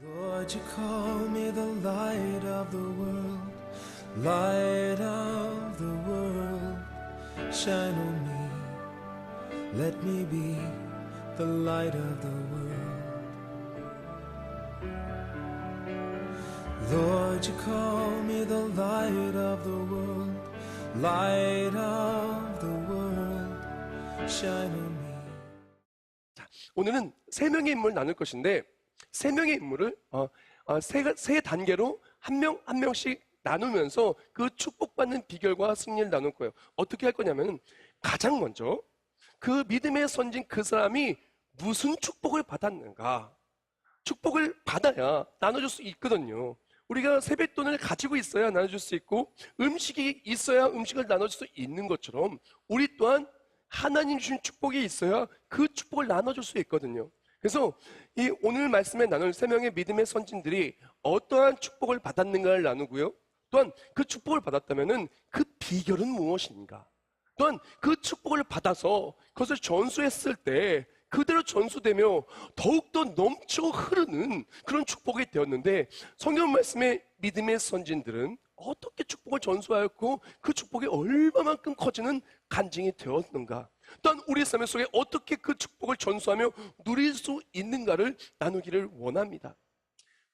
Lord, you call me the light of the world, light of the world, shine on me, let me be the light of the world. Lord, you call me the light of the world, light of the world, shine on me. 자, 오늘은 세 명의 인물을 나눌 것인데 세 명의 인물을 세 단계로 한 명 한 명씩 나누면서 그 축복받는 비결과 승리를 나눌 거예요. 어떻게 할 거냐면 가장 먼저 그 믿음의 선진 그 사람이 무슨 축복을 받았는가, 축복을 받아야 나눠줄 수 있거든요. 우리가 세뱃돈을 가지고 있어야 나눠줄 수 있고 음식이 있어야 음식을 나눠줄 수 있는 것처럼 우리 또한 하나님 주신 축복이 있어야 그 축복을 나눠줄 수 있거든요. 그래서 이 오늘 말씀에 나눌 세 명의 믿음의 선진들이 어떠한 축복을 받았는가를 나누고요. 또한 그 축복을 받았다면 그 비결은 무엇인가? 또한 그 축복을 받아서 그것을 전수했을 때 그대로 전수되며 더욱더 넘쳐 흐르는 그런 축복이 되었는데 성경 말씀의 믿음의 선진들은 어떻게 축복을 전수하였고 그 축복이 얼마만큼 커지는 간증이 되었는가? 또한 우리 삶 속에 어떻게 그 축복을 전수하며 누릴 수 있는가를 나누기를 원합니다.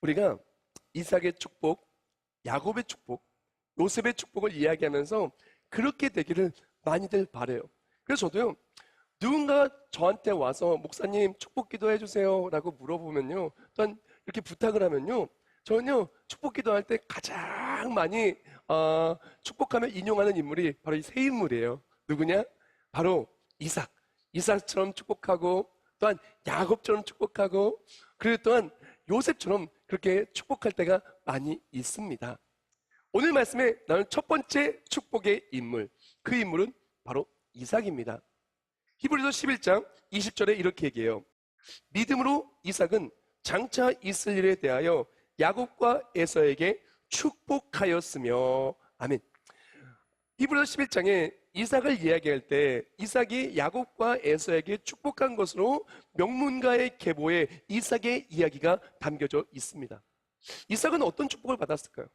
우리가 이삭의 축복, 야곱의 축복, 요셉의 축복을 이야기하면서 그렇게 되기를 많이들 바라요. 그래서 저도요, 누군가 저한테 와서 목사님 축복 기도해 주세요 라고 물어보면요, 또한 이렇게 부탁을 하면요, 저는요 축복 기도할 때 가장 많이 축복하며 인용하는 인물이 바로 이 세 인물이에요. 누구냐? 바로 이삭처럼 축복하고, 또한 야곱처럼 축복하고, 그리고 또한 요셉처럼 그렇게 축복할 때가 많이 있습니다. 오늘 말씀에 나는 첫 번째 축복의 인물, 그 인물은 바로 이삭입니다. 히브리서 11장 20절에 이렇게 얘기해요. 믿음으로 이삭은 장차 있을 일에 대하여 야곱과 에서에게 축복하였으며. 아멘. 히브리서 11장에 이삭을 이야기할 때 이삭이 야곱과 에서에게 축복한 것으로 명문가의 계보에 이삭의 이야기가 담겨져 있습니다. 이삭은 어떤 축복을 받았을까요?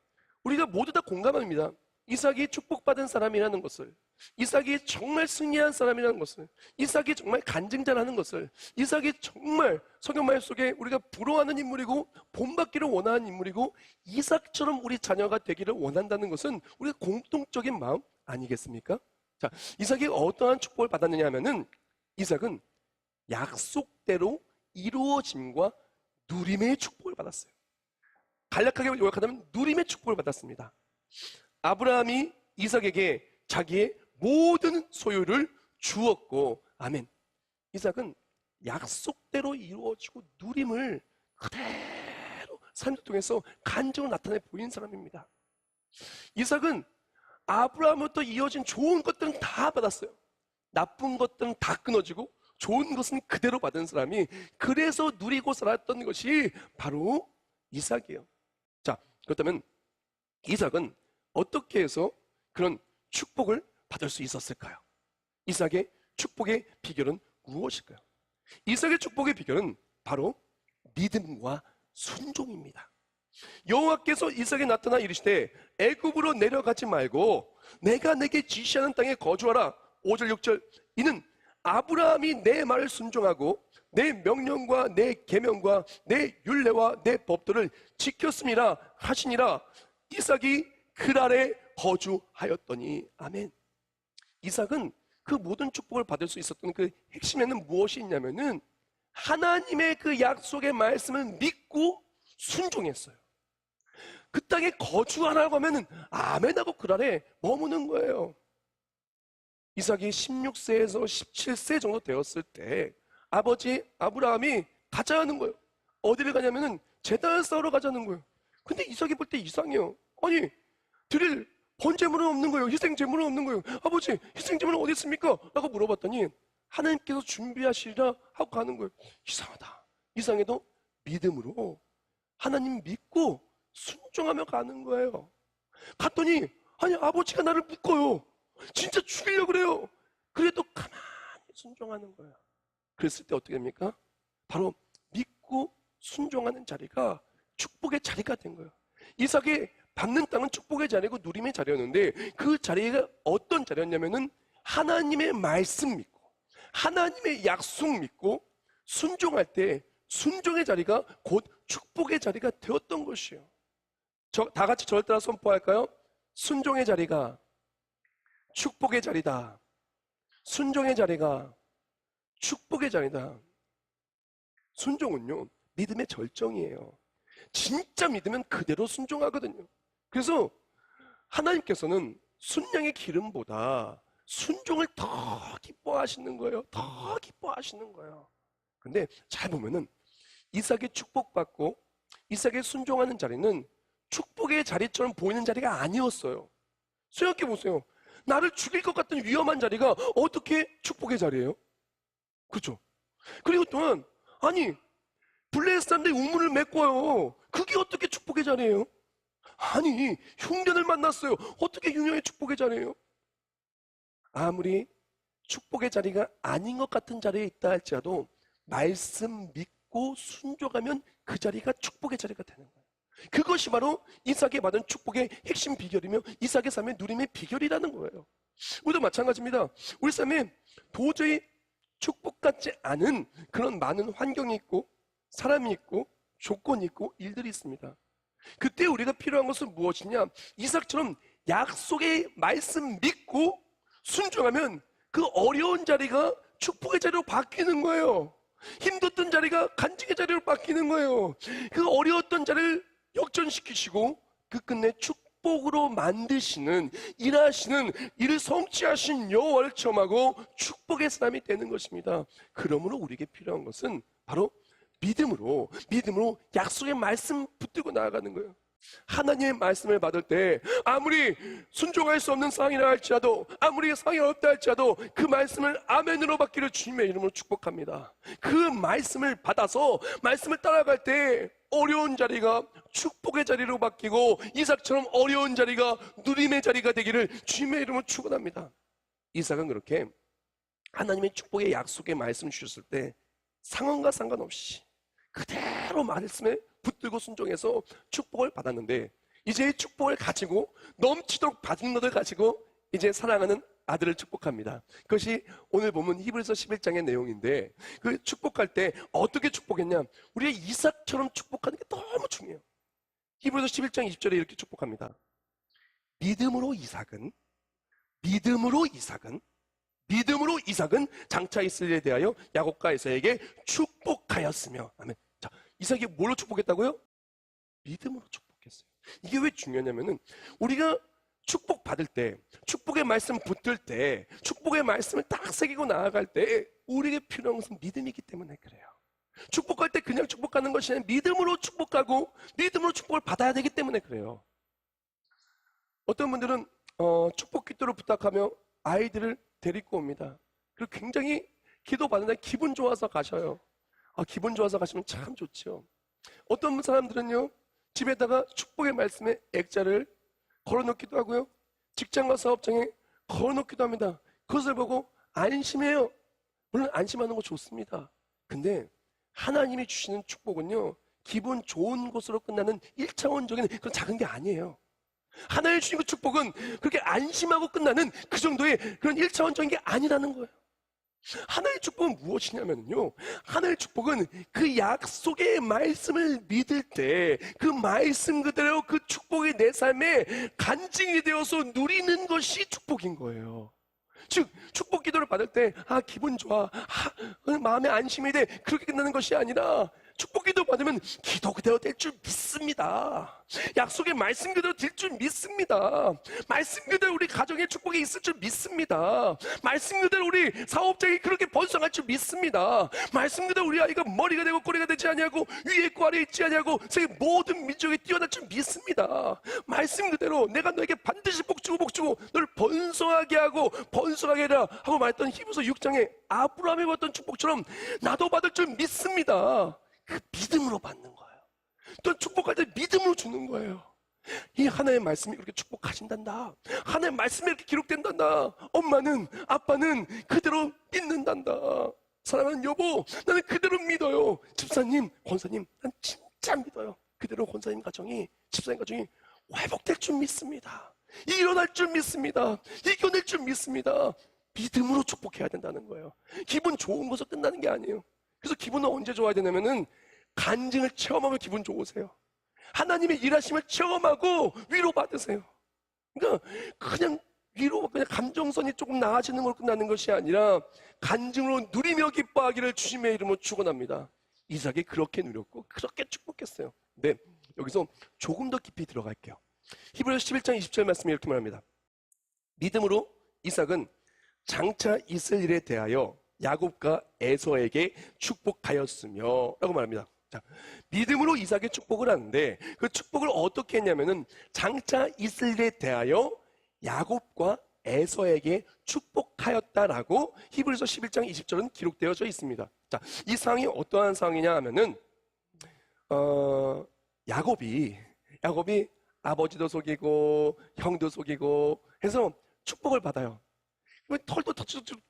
우리가 모두 다 공감합니다. 이삭이 축복받은 사람이라는 것을, 이삭이 정말 승리한 사람이라는 것을, 이삭이 정말 간증자라는 것을, 이삭이 정말 성경 말씀 속에 우리가 부러워하는 인물이고 본받기를 원하는 인물이고 이삭처럼 우리 자녀가 되기를 원한다는 것은 우리가 공통적인 마음 아니겠습니까? 자, 이삭이 어떠한 축복을 받았느냐 하면은 이삭은 약속대로 이루어짐과 누림의 축복을 받았어요. 간략하게 요약하자면 누림의 축복을 받았습니다. 아브라함이 이삭에게 자기의 모든 소유를 주었고, 아멘. 이삭은 약속대로 이루어지고 누림을 그대로 삶을 통해서 간증을 나타내 보인 사람입니다. 이삭은 아브라함부터 이어진 좋은 것들은 다 받았어요. 나쁜 것들은 다 끊어지고 좋은 것은 그대로 받은 사람이, 그래서 누리고 살았던 것이 바로 이삭이에요. 자, 그렇다면 이삭은 어떻게 해서 그런 축복을 받을 수 있었을까요? 이삭의 축복의 비결은 무엇일까요? 이삭의 축복의 비결은 바로 믿음과 순종입니다. 여호와께서 이삭에 나타나 이르시되 애굽으로 내려가지 말고 내가 내게 지시하는 땅에 거주하라. 5절 6절. 이는 아브라함이 내 말을 순종하고 내 명령과 내 계명과 내 율례와 내 법도를 지켰음이라 하시니라. 이삭이 그랄에 거주하였더니. 아멘. 이삭은 그 모든 축복을 받을 수 있었던 그 핵심에는 무엇이 있냐면은 하나님의 그 약속의 말씀을 믿고 순종했어요. 그 땅에 거주하라고 하면은 아멘하고 그랄에 머무는 거예요. 이삭이 16세에서 17세 정도 되었을 때 아버지 아브라함이 가자는 거예요. 어디를 가냐면은 제단을 쌓으러 가자는 거예요. 근데 이삭이 볼 때 이상해요. 아니, 드릴 번제물은 없는 거예요. 희생제물은 없는 거예요. 아버지, 희생제물은 어디 있습니까? 라고 물어봤더니 하나님께서 준비하시리라 하고 가는 거예요. 이상하다. 이상해도 믿음으로 하나님 믿고 순종하며 가는 거예요. 갔더니 아니, 아버지가 나를 묶어요. 진짜 죽이려고 그래요. 그래도 가만히 순종하는 거예요. 그랬을 때 어떻게 됩니까? 바로 믿고 순종하는 자리가 축복의 자리가 된 거예요. 이삭이 받는 땅은 축복의 자리고 누림의 자리였는데 그 자리가 어떤 자리였냐면은 하나님의 말씀 믿고 하나님의 약속 믿고 순종할 때 순종의 자리가 곧 축복의 자리가 되었던 것이에요. 다 같이 저를 따라 선포할까요? 순종의 자리가 축복의 자리다. 순종의 자리가 축복의 자리다. 순종은요, 믿음의 절정이에요. 진짜 믿으면 그대로 순종하거든요. 그래서 하나님께서는 순양의 기름보다 순종을 더 기뻐하시는 거예요. 더 기뻐하시는 거예요. 근데 잘 보면은 이삭이 축복받고 이삭이 순종하는 자리는 축복의 자리처럼 보이는 자리가 아니었어요. 생각해 보세요. 나를 죽일 것 같은 위험한 자리가 어떻게 축복의 자리예요? 그렇죠? 그리고 또한 아니 블레셋한테 우물을 메꿔요. 그게 어떻게 축복의 자리예요? 아니 흉년을 만났어요. 어떻게 흉년의 축복의 자리예요? 아무리 축복의 자리가 아닌 것 같은 자리에 있다 할지라도 말씀 믿고 순종하면 그 자리가 축복의 자리가 되는 거예요. 그것이 바로 이삭이 받은 축복의 핵심 비결이며 이삭의 삶의 누림의 비결이라는 거예요. 우리도 마찬가지입니다. 우리 삶에 도저히 축복 같지 않은 그런 많은 환경이 있고 사람이 있고 조건이 있고 일들이 있습니다. 그때 우리가 필요한 것은 무엇이냐? 이삭처럼 약속의 말씀 믿고 순종하면 그 어려운 자리가 축복의 자리로 바뀌는 거예요. 힘들었던 자리가 간증의 자리로 바뀌는 거예요. 그 어려웠던 자리를 역전시키시고 그 끝내 축복으로 만드시는 일하시는 이를 성취하신 여호와를 체험하고 축복의 사람이 되는 것입니다. 그러므로 우리에게 필요한 것은 바로 믿음으로 약속의 말씀 붙들고 나아가는 거예요. 하나님의 말씀을 받을 때 아무리 순종할 수 없는 상황이라 할지라도 아무리 상황이 어렵다 할지라도 그 말씀을 아멘으로 받기를 주님의 이름으로 축복합니다. 그 말씀을 받아서 말씀을 따라갈 때 어려운 자리가 축복의 자리로 바뀌고 이삭처럼 어려운 자리가 누림의 자리가 되기를 주님의 이름으로 축원합니다. 이삭은 그렇게 하나님의 축복의 약속의 말씀 주셨을 때 상황과 상관없이 그대로 말씀에 붙들고 순종해서 축복을 받았는데 이제 이 축복을 가지고 넘치도록 받은 것을 가지고 이제 사랑하는 아들을 축복합니다. 그것이 오늘 보면 히브리서 11장의 내용인데 그 축복할 때 어떻게 축복했냐? 우리가 이삭처럼 축복하는 게 너무 중요해요. 히브리서 11장 20절에 이렇게 축복합니다. 믿음으로 이삭은 장차 이스라엘에 대하여 야곱과 에사에게 축복하였으며 아멘. 자, 이삭이 뭘로 축복했다고요? 믿음으로 축복했어요. 이게 왜 중요하냐면은 우리가 축복 받을 때, 축복의 말씀 붙들 때, 축복의 말씀을 딱 새기고 나아갈 때 우리에게 필요한 것은 믿음이기 때문에 그래요. 축복할 때 그냥 축복하는 것이 아니라 믿음으로 축복하고 믿음으로 축복을 받아야 되기 때문에 그래요. 어떤 분들은 축복 기도를 부탁하며 아이들을 데리고 옵니다. 그리고 굉장히 기도 받는데 기분 좋아서 가셔요. 기분 좋아서 가시면 참 좋죠. 어떤 사람들은요 집에다가 축복의 말씀에 액자를 걸어놓기도 하고요 직장과 사업장에 걸어놓기도 합니다. 그것을 보고 안심해요. 물론 안심하는 거 좋습니다. 근데 하나님이 주시는 축복은요 기분 좋은 것으로 끝나는 1차원적인 그런 작은 게 아니에요. 하나님이 주신 그 축복은 그렇게 안심하고 끝나는 그 정도의 그런 1차원적인 게 아니라는 거예요. 하나님의 축복은 무엇이냐면요 하나님의 축복은 그 약속의 말씀을 믿을 때 그 말씀 그대로 그 축복이 내 삶에 간증이 되어서 누리는 것이 축복인 거예요. 즉 축복 기도를 받을 때 기분 좋아 마음에 안심이 돼 그렇게 끝나는 것이 아니라 축복 기도 받으면 기도 그대로 될 줄 믿습니다. 약속의 말씀 그대로 될 줄 믿습니다. 말씀 그대로 우리 가정에 축복이 있을 줄 믿습니다. 말씀 그대로 우리 사업장이 그렇게 번성할 줄 믿습니다. 말씀 그대로 우리 아이가 머리가 되고 꼬리가 되지 아니하고 위에 있고 아래에 있지 아니하고 세계 모든 민족에 뛰어날 줄 믿습니다. 말씀 그대로 내가 너에게 반드시 복주고 너를 번성하게 하고 번성하게 해라 하고 말했던 히브리서 6장에 아브라함이 받던 축복처럼 나도 받을 줄 믿습니다. 그 믿음으로 받는 거예요. 또 축복할 때 믿음으로 주는 거예요. 이 하나의 말씀이 그렇게 축복하신단다. 하나의 말씀이 이렇게 기록된단다. 엄마는 아빠는 그대로 믿는단다. 사랑하는 여보, 나는 그대로 믿어요. 집사님, 권사님, 난 진짜 믿어요. 그대로 권사님 가정이, 집사님 가정이 회복될 줄 믿습니다. 일어날 줄 믿습니다. 이겨낼 줄 믿습니다. 믿음으로 축복해야 된다는 거예요. 기분 좋은 것으로 끝나는 게 아니에요. 그래서 기분은 언제 좋아야 되냐면은 간증을 체험하면 기분 좋으세요. 하나님의 일하심을 체험하고 위로받으세요. 그러니까 그냥 그냥 감정선이 조금 나아지는 걸로 끝나는 것이 아니라 간증으로 누리며 기뻐하기를 주님의 이름으로 축원합니다. 이삭이 그렇게 누렸고 그렇게 축복했어요. 네, 여기서 조금 더 깊이 들어갈게요. 히브리서 11장 20절 말씀이 이렇게 말합니다. 믿음으로 이삭은 장차 있을 일에 대하여 야곱과 에서에게 축복하였으며 라고 말합니다. 자, 믿음으로 이삭의 축복을 하는데 그 축복을 어떻게 했냐면은 장차 있을 일에 대하여 야곱과 에서에게 축복하였다라고 히브리서 11장 20절은 기록되어져 있습니다. 자, 이 상황이 어떠한 상황이냐 하면은 야곱이 아버지도 속이고 형도 속이고 해서 축복을 받아요. 털도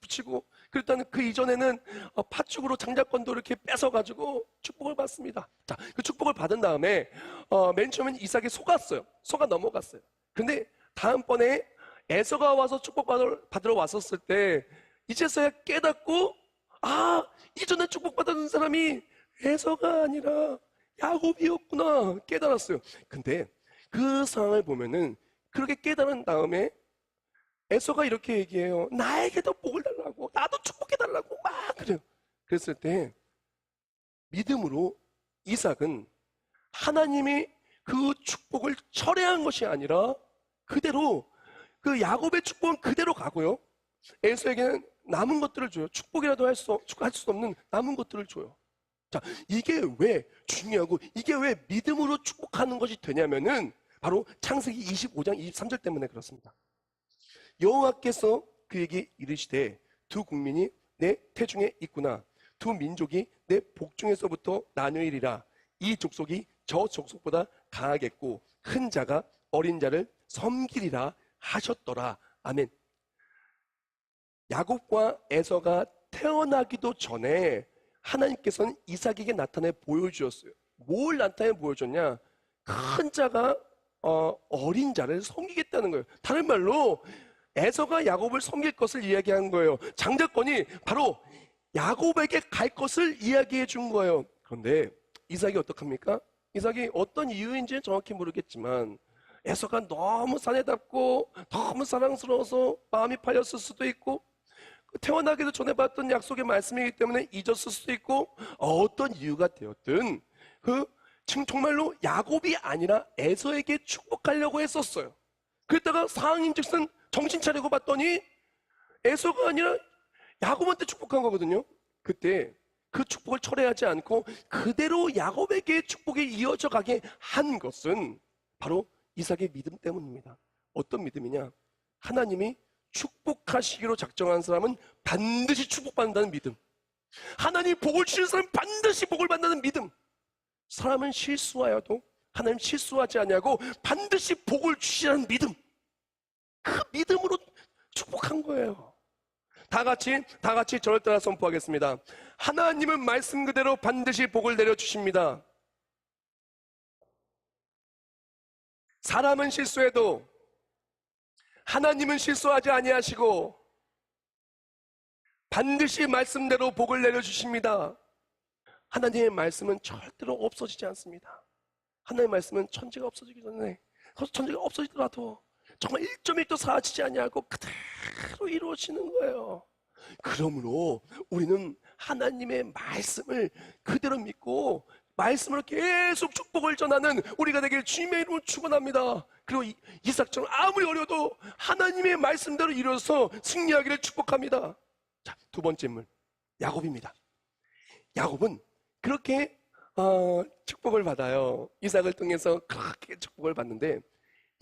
붙이고 그랬다는 그 이전에는 팥죽으로 장자권도 이렇게 뺏어가지고 축복을 받습니다. 자, 그 축복을 받은 다음에 맨 처음엔 이삭이 속았어요. 속아 넘어갔어요. 근데 다음번에 에서가 와서 축복받으러 왔었을 때 이제서야 깨닫고 이전에 축복받았던 사람이 에서가 아니라 야곱이었구나 깨달았어요. 근데 그 상황을 보면은 그렇게 깨달은 다음에 에서가 이렇게 얘기해요. 나에게도 복을 달라고, 나도 축복해달라고 막 그래요. 그랬을 때 믿음으로 이삭은 하나님이 그 축복을 철회한 것이 아니라 그대로 그 야곱의 축복은 그대로 가고요. 에서에게는 남은 것들을 줘요. 축복이라도 할 수 없는 남은 것들을 줘요. 자, 이게 왜 중요하고 이게 왜 믿음으로 축복하는 것이 되냐면은 바로 창세기 25장 23절 때문에 그렇습니다. 여호와께서 그에게 이르시되 두 국민이 내 태중에 있구나. 두 민족이 내 복중에서부터 나누이리라. 이 족속이 저 족속보다 강하겠고 큰 자가 어린 자를 섬기리라 하셨더라. 아멘. 야곱과 에서가 태어나기도 전에 하나님께서는 이삭에게 나타내 보여주었어요. 뭘 나타내 보여줬냐? 큰 자가 어린 자를 섬기겠다는 거예요. 다른 말로 에서가 야곱을 섬길 것을 이야기한 거예요. 장자권이 바로 야곱에게 갈 것을 이야기해 준 거예요. 그런데 이삭이 어떡합니까? 이삭이 어떤 이유인지는 정확히 모르겠지만 에서가 너무 사내답고 너무 사랑스러워서 마음이 팔렸을 수도 있고 태어나기도 전에 받던 약속의 말씀이기 때문에 잊었을 수도 있고 어떤 이유가 되었든 정말로 야곱이 아니라 에서에게 축복하려고 했었어요. 그랬다가 상황인즉슨 정신 차리고 봤더니 에서가 아니라 야곱한테 축복한 거거든요. 그때 그 축복을 철회하지 않고 그대로 야곱에게 축복이 이어져 가게 한 것은 바로 이삭의 믿음 때문입니다. 어떤 믿음이냐? 하나님이 축복하시기로 작정한 사람은 반드시 축복받는다는 믿음. 하나님이 복을 주시는 사람은 반드시 복을 받는다는 믿음. 사람은 실수하여도 하나님 실수하지 아니하고 반드시 복을 주시라는 믿음. 그 믿음으로 축복한 거예요. 다 같이 저를 따라 선포하겠습니다. 하나님은 말씀 그대로 반드시 복을 내려주십니다. 사람은 실수해도 하나님은 실수하지 아니하시고 반드시 말씀대로 복을 내려주십니다. 하나님의 말씀은 절대로 없어지지 않습니다. 하나님의 말씀은 천지가 없어지기 전에 천지가 없어지더라도 정말 1.1도 사라지지 아니하고 그대로 이루어지는 거예요. 그러므로 우리는 하나님의 말씀을 그대로 믿고 말씀으로 계속 축복을 전하는 우리가 되길 주님의 이름으로 축원합니다. 그리고 이삭처럼 아무리 어려도 하나님의 말씀대로 이루어서 승리하기를 축복합니다. 자, 두 번째 인물 야곱입니다. 야곱은 그렇게 축복을 받아요. 이삭을 통해서 그렇게 축복을 받는데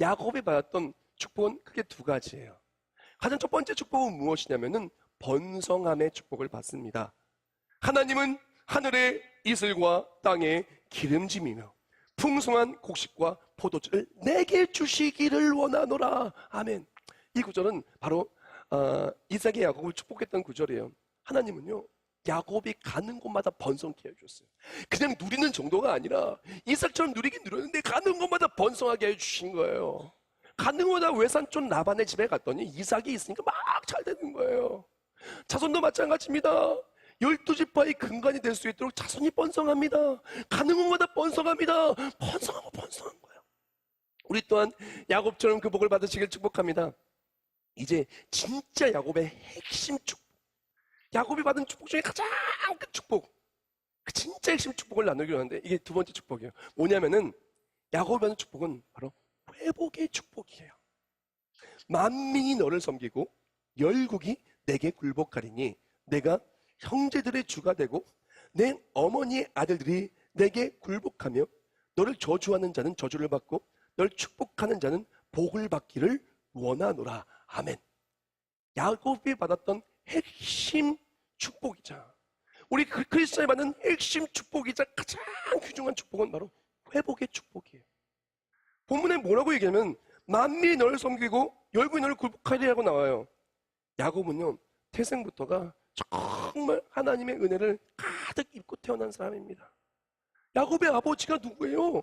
야곱이 받았던 축복은 크게 두 가지예요. 가장 첫 번째 축복은 무엇이냐면은 번성함의 축복을 받습니다. 하나님은 하늘의 이슬과 땅의 기름짐이며 풍성한 곡식과 포도주를 내게 주시기를 원하노라. 아멘. 이 구절은 바로 이삭의 야곱을 축복했던 구절이에요. 하나님은요 야곱이 가는 곳마다 번성케 해주셨어요. 그냥 누리는 정도가 아니라 이삭처럼 누리긴 누렸는데 가는 곳마다 번성하게 해주신 거예요. 가는 곳마다 외삼촌 라반의 집에 갔더니 이삭이 있으니까 막 잘 되는 거예요. 자손도 마찬가지입니다. 12지파의 근간이 될 수 있도록 자손이 번성합니다. 가는 곳마다 번성합니다. 번성하고 번성한 거예요. 우리 또한 야곱처럼 그 복을 받으시길 축복합니다. 이제 진짜 야곱의 핵심 축복, 야곱이 받은 축복 중에 가장 큰 축복, 그 진짜 핵심 축복을 나누기로 하는데 이게 두 번째 축복이에요. 뭐냐면은 야곱이 받은 축복은 바로 회복의 축복이에요. 만민이 너를 섬기고 열국이 내게 굴복하리니 내가 형제들의 주가 되고 내 어머니의 아들들이 내게 굴복하며 너를 저주하는 자는 저주를 받고 널 축복하는 자는 복을 받기를 원하노라. 아멘. 야곱이 받았던 핵심 축복이자 우리 크리스천이 받는 핵심 축복이자 가장 귀중한 축복은 바로 회복의 축복이에요. 본문에 뭐라고 얘기하면 만민이 너를 섬기고 열국이 너를 굴복하리라고 나와요. 야곱은요 태생부터가 정말 하나님의 은혜를 가득 입고 태어난 사람입니다. 야곱의 아버지가 누구예요?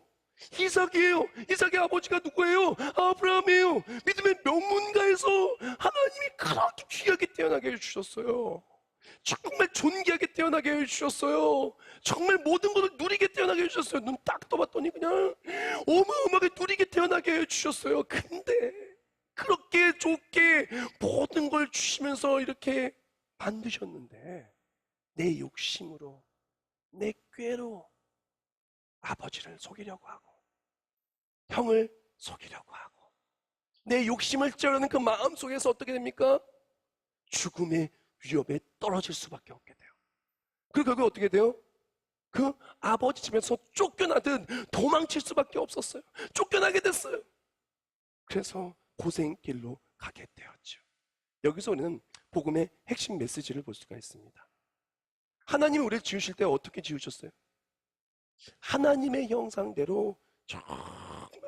이삭이에요. 이삭의 아버지가 누구예요? 아브라함이에요. 믿음의 명문가에서 하나님이 그렇게 귀하게 태어나게 해주셨어요. 정말 존귀하게 태어나게 해주셨어요. 정말 모든 것을 누리게 태어나게 해주셨어요. 눈 딱 떠봤더니 그냥 어마어마하게 누리게 태어나게 해주셨어요. 근데 그렇게 좋게 모든 걸 주시면서 이렇게 만드셨는데 내 욕심으로, 내 꾀로 아버지를 속이려고 하고 형을 속이려고 하고 내 욕심을 찌르는 그 마음 속에서 어떻게 됩니까? 죽음의 위협에 떨어질 수밖에 없게 돼요. 그리고 결국 어떻게 돼요? 그 아버지 집에서 쫓겨나듯 도망칠 수밖에 없었어요. 쫓겨나게 됐어요. 그래서 고생길로 가게 되었죠. 여기서 우리는 복음의 핵심 메시지를 볼 수가 있습니다. 하나님이 우리를 지으실 때 어떻게 지으셨어요? 하나님의 형상대로 정말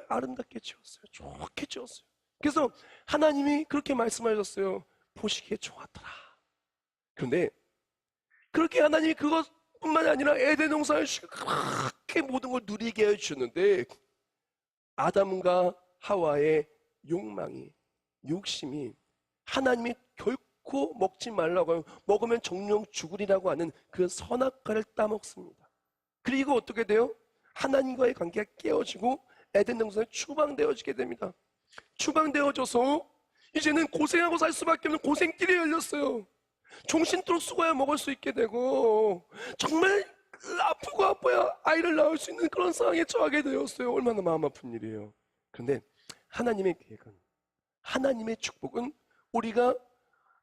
아름답게 지었어요. 좋게 지었어요. 그래서 하나님이 그렇게 말씀하셨어요. 보시기에 좋았더라. 그런데 그렇게 하나님이 그것뿐만이 아니라 에덴 동산을 그렇게 모든 걸 누리게 해주셨는데 아담과 하와의 욕망이, 욕심이 하나님이 결코 먹지 말라고 하고 먹으면 정령 죽으리라고 하는 그 선악과를 따먹습니다. 그리고 어떻게 돼요? 하나님과의 관계가 깨어지고 에덴 동산에 추방되어지게 됩니다. 추방되어져서 이제는 고생하고 살 수밖에 없는 고생길이 열렸어요. 종신토록 수고해야 먹을 수 있게 되고 정말 아프고 아파야 아이를 낳을 수 있는 그런 상황에 처하게 되었어요. 얼마나 마음 아픈 일이에요. 그런데 하나님의 계획은, 하나님의 축복은 우리가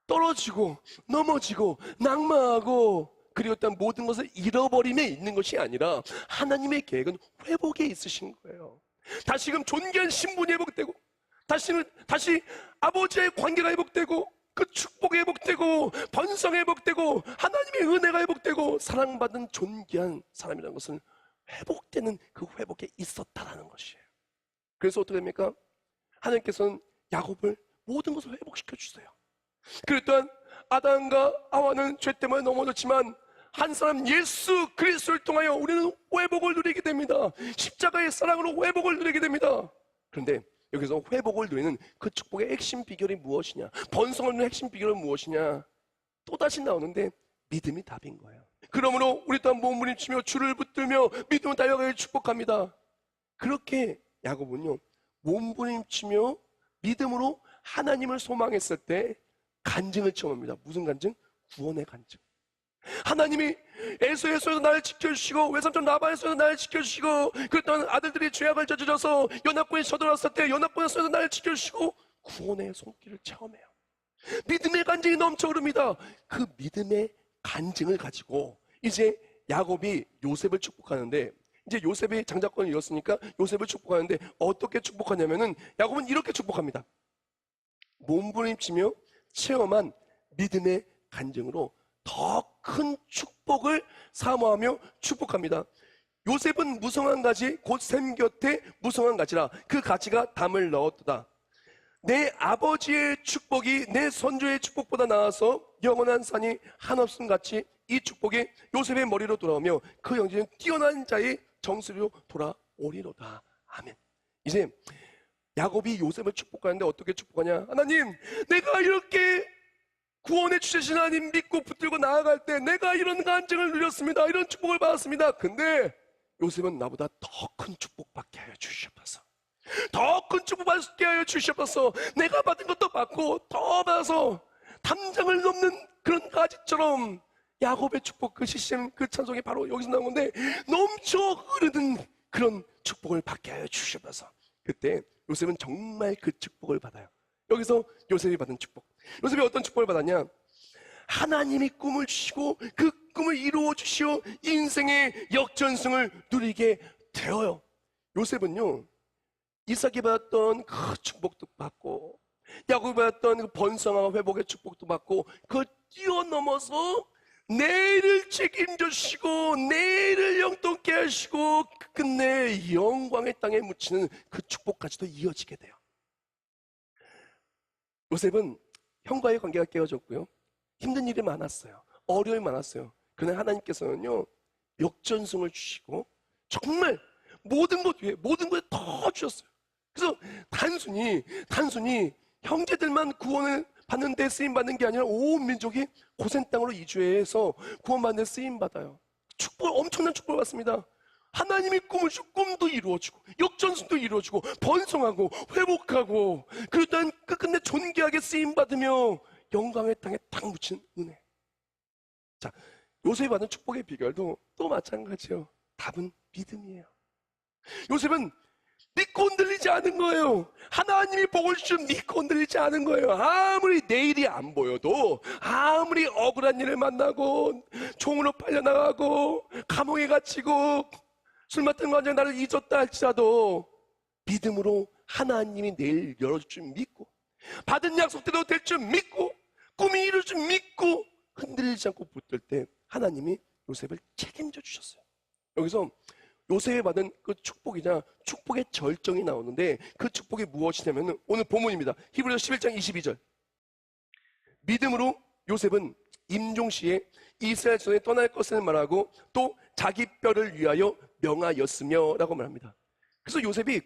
떨어지고 넘어지고 낙마하고 그리고 어떤 모든 것을 잃어버림에 있는 것이 아니라 하나님의 계획은 회복에 있으신 거예요. 다시금 존귀한 신분이 회복되고 다시 아버지의 관계가 회복되고 그 축복이 회복되고 번성이 회복되고 하나님의 은혜가 회복되고 사랑받은 존귀한 사람이라는 것은 회복되는 그 회복에 있었다라는 것이에요. 그래서 어떻게 됩니까? 하나님께서는 야곱을 모든 것을 회복시켜 주세요. 그랬던 아담과 하와는 죄 때문에 넘어졌지만 한 사람 예수 그리스도를 통하여 우리는 회복을 누리게 됩니다. 십자가의 사랑으로 회복을 누리게 됩니다. 그런데 여기서 회복을 누리는 그 축복의 핵심 비결이 무엇이냐? 번성을 누리는 핵심 비결은 무엇이냐? 또다시 나오는데 믿음이 답인 거예요. 그러므로 우리 또한 몸부림치며 주를 붙들며 믿음을 달려가길 축복합니다. 그렇게 야곱은요 몸부림치며 믿음으로 하나님을 소망했을 때 간증을 체험합니다. 무슨 간증? 구원의 간증. 하나님이 에서에서 나를 지켜주시고 외삼촌 라반에서 나를 지켜주시고 그랬던 아들들이 죄악을 저질러서 연합군에 쳐들어왔을 때 연합군에서 나를 지켜주시고 구원의 손길을 체험해요. 믿음의 간증이 넘쳐 흐릅니다. 그 믿음의 간증을 가지고 이제 야곱이 요셉을 축복하는데 이제 요셉이 장자권을 이뤘으니까 요셉을 축복하는데 어떻게 축복하냐면은 야곱은 이렇게 축복합니다. 몸부림치며 체험한 믿음의 간증으로 더 큰 축복을 사모하며 축복합니다. 요셉은 무성한 가지 곧 샘 곁에 무성한 가지라 그 가지가 담을 넣었도다. 내 아버지의 축복이 내 선조의 축복보다 나아서 영원한 산이 한없음 같이 이 축복이 요셉의 머리로 돌아오며 그 영지는 뛰어난 자의 정수리로 돌아오리로다. 아멘. 이제 야곱이 요셉을 축복하는데 어떻게 축복하냐? 하나님, 내가 이렇게 구원해 주신 하나님 믿고 붙들고 나아갈 때 내가 이런 간증을 누렸습니다. 이런 축복을 받았습니다. 근데 요셉은 나보다 더 큰 축복 받게 하여 주시옵소서. 더 큰 축복 받게 하여 주시옵소서. 내가 받은 것도 받고 더 받아서 담장을 넘는 그런 가지처럼 야곱의 축복, 그 시스템, 그 찬송이 바로 여기서 나온 건데 넘쳐 흐르는 그런 축복을 받게 하여 주시옵소서. 그때 요셉은 정말 그 축복을 받아요. 여기서 요셉이 받은 축복. 요셉이 어떤 축복을 받았냐? 하나님이 꿈을 주시고 그 꿈을 이루어 주시어 인생의 역전승을 누리게 되어요. 요셉은요, 이삭이 받았던 그 축복도 받고 야곱이 받았던 그 번성과 회복의 축복도 받고 그걸 뛰어넘어서 내일을 책임져 주시고 내일을 영통케 하시고 끝내 영광의 땅에 묻히는 그 축복까지도 이어지게 돼요. 요셉은 형과의 관계가 깨어졌고요, 힘든 일이 많았어요. 어려움이 많았어요. 그러나 하나님께서는요, 역전승을 주시고 정말 모든 것 위에 모든 것에 더 주셨어요. 그래서 단순히 형제들만 구원을 받는 데 쓰임받는 게 아니라 온 민족이 고센 땅으로 이주해서 구원받는 데 쓰임받아요. 엄청난 축복을 받습니다. 하나님이 꿈을 주고 꿈도 이루어지고 역전승도 이루어지고 번성하고 회복하고 그러다 끝끝내 존귀하게 쓰임받으며 영광의 땅에 딱 묻힌 은혜. 자, 요셉이 받은 축복의 비결도 또 마찬가지예요. 답은 믿음이에요. 요셉은 믿고 흔들리지 않은 거예요. 하나님이 복을 주시면 믿고 흔들리지 않은 거예요. 아무리 내일이 안 보여도, 아무리 억울한 일을 만나고 종으로 팔려나가고 감옥에 갇히고 술 맡은 관장 나를 잊었다 할지라도 믿음으로 하나님이 내일 열어줄 줄 믿고 받은 약속대로 될 줄 믿고 꿈이 이룰 줄 믿고 흔들리지 않고 붙들 때 하나님이 요셉을 책임져 주셨어요. 여기서 요셉이 받은 그 축복이자 축복의 절정이 나오는데 그 축복이 무엇이냐면 오늘 본문입니다. 히브리서 11장 22절. 믿음으로 요셉은 임종시에 이스라엘 전에 떠날 것을 말하고 또 자기 뼈를 위하여 명하였으며 라고 말합니다. 그래서 요셉이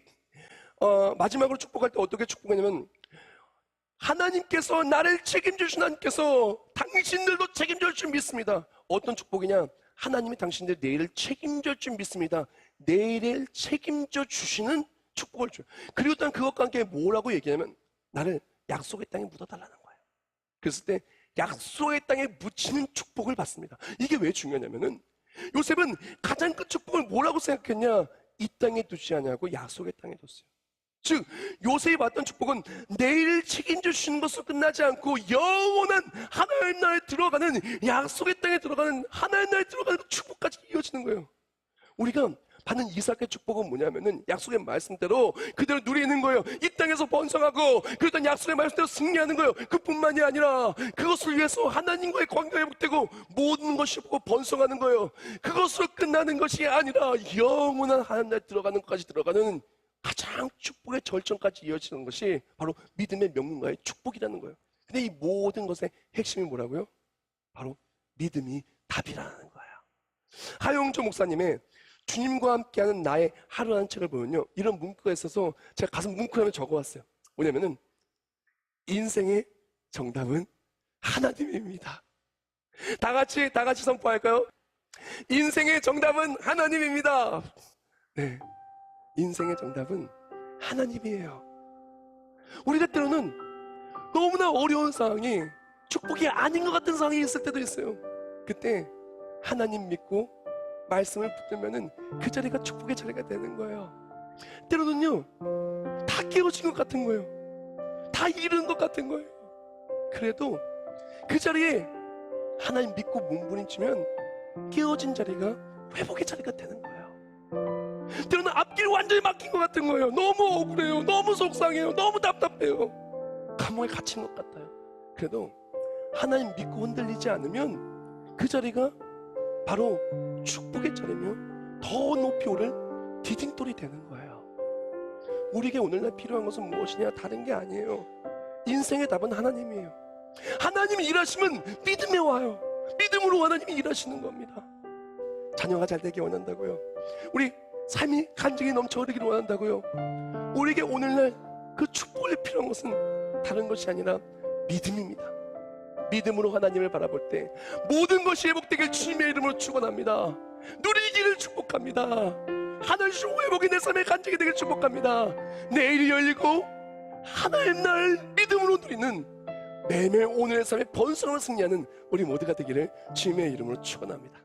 마지막으로 축복할 때 어떻게 축복하냐면 하나님께서 나를 책임져 주신 하나님께서 당신들도 책임져 줄 믿습니다. 어떤 축복이냐? 하나님이 당신들 내일을 책임져 줄 믿습니다. 내일을 책임져 주시는 축복을 줘요. 그리고 또 그것과 함께 뭐라고 얘기하냐면 나를 약속의 땅에 묻어달라는 거예요. 그랬을 때 약속의 땅에 묻히는 축복을 받습니다. 이게 왜 중요하냐면은 요셉은 가장 큰 축복을 뭐라고 생각했냐? 이 땅에 두지 않냐고 약속의 땅에 뒀어요. 즉 요셉이 받던 축복은 내일을 책임져 주시는 것으로 끝나지 않고 영원한 하나님 나라에 들어가는 약속의 땅에 들어가는 하나님 나라에 들어가는 축복까지 이어지는 거예요. 우리가 받는 이삭의 축복은 뭐냐면은 약속의 말씀대로 그대로 누리는 거예요. 이 땅에서 번성하고 그랬던 약속의 말씀대로 승리하는 거예요. 그뿐만이 아니라 그것을 위해서 하나님과의 관계가 회복되고 모든 것이 번성하는 거예요. 그것으로 끝나는 것이 아니라 영원한 하나님 나라에 들어가는 것까지 들어가는 가장 축복의 절정까지 이어지는 것이 바로 믿음의 명문가의 축복이라는 거예요. 근데 이 모든 것의 핵심이 뭐라고요? 바로 믿음이 답이라는 거예요. 하용조 목사님의 주님과 함께하는 나의 하루라는 책을 보면요, 이런 문구가 있어서 제가 가슴 뭉클하면 적어왔어요. 뭐냐면은 인생의 정답은 하나님입니다. 다 같이 선포할까요? 인생의 정답은 하나님입니다. 네, 인생의 정답은 하나님이에요. 우리가 때로는 너무나 어려운 상황이 축복이 아닌 것 같은 상황이 있을 때도 있어요. 그때 하나님 믿고 말씀을 붙들면은 그 자리가 축복의 자리가 되는 거예요. 때로는요, 다 깨어진 것 같은 거예요. 다 잃은 것 같은 거예요. 그래도 그 자리에 하나님 믿고 몸부림치면 깨어진 자리가 회복의 자리가 되는 거예요. 때로는 앞길 완전히 막힌 것 같은 거예요. 너무 억울해요. 너무 속상해요. 너무 답답해요. 감옥에 갇힌 것 같아요. 그래도 하나님 믿고 흔들리지 않으면 그 자리가 바로 축복의 자리며 더 높이 오를 디딤돌이 되는 거예요. 우리에게 오늘날 필요한 것은 무엇이냐? 다른 게 아니에요. 인생의 답은 하나님이에요. 하나님이 일하시면 믿음에 와요. 믿음으로 하나님이 일하시는 겁니다. 자녀가 잘 되기 원한다고요? 우리 삶이 간증이 넘쳐 흐르기를 원한다고요? 우리에게 오늘날 그 축복이 필요한 것은 다른 것이 아니라 믿음입니다. 믿음으로 하나님을 바라볼 때 모든 것이 회복되길 주님의 이름으로 축원합니다. 누리기를 축복합니다. 하나님 회복이 내 삶의 간증이 되길 축복합니다. 내일이 열리고 하나님 날 믿음으로 누리는 매일매일 오늘의 삶의 번성을 승리하는 우리 모두가 되기를 주님의 이름으로 축원합니다.